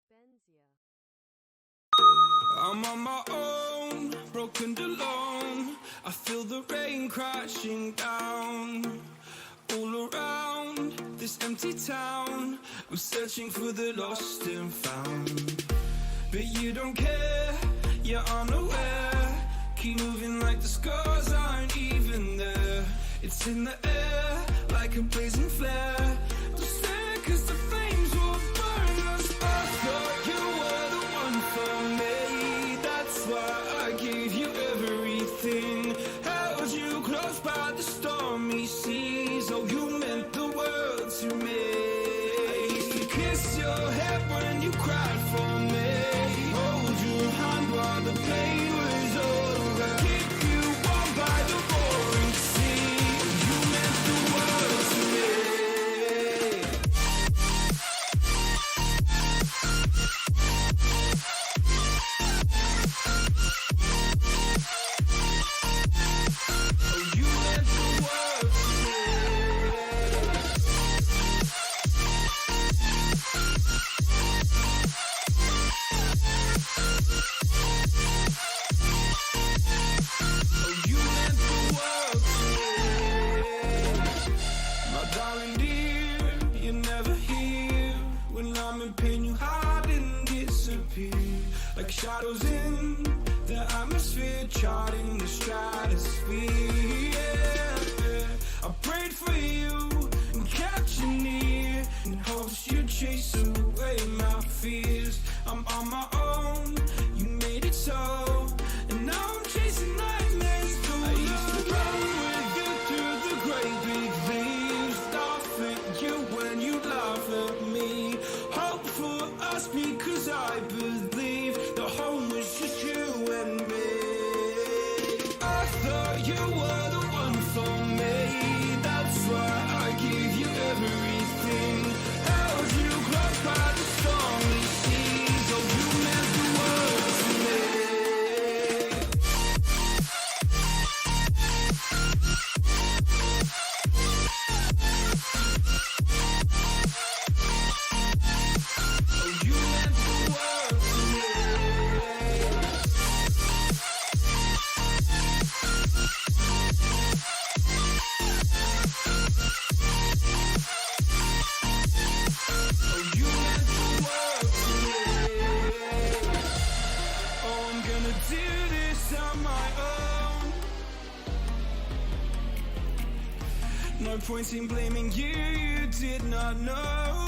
benzya. I'm on my own, broken and alone. I feel the rain crashing down all around this empty town. I'm searching for the lost and found, but you don't care, you're unaware. Keep moving like the scars aren't even there. It's in the air like a blazing flare. Don't stare 'cause the flames will burn us. I thought you were the one for me. That's why I gave you everything. Held you close by the stormy seas. Oh, you meant the world to me. I used to kiss your head when you cried for me. Hold your hand while the pain was over. Keep you warm by the roaring sea. You meant the world to me. Oh, you meant the world to me. Oh, you meant the world to me. My darling dear, you're never here. When I'm in pain, you hide and disappear. Like shadows in the atmosphere, charting the stratosphere. Yeah. I prayed for you and kept you near, in hopes you'd chase away my fears. I'm on my own, you made it so, and now I'm chasing nightmares too. I used to run with you through the great big leaves, laugh at you when you laugh at me. Hope for us because I believe the home was just you and me. I thought you were the one for me. That's why I gave you everything. Held you close by the stormy seas. Oh, you meant the world to me. Oh, you meant the world to me. Oh, you meant the world to me. Oh, I'm gonna do this on my own. No point in blaming you, you did not know.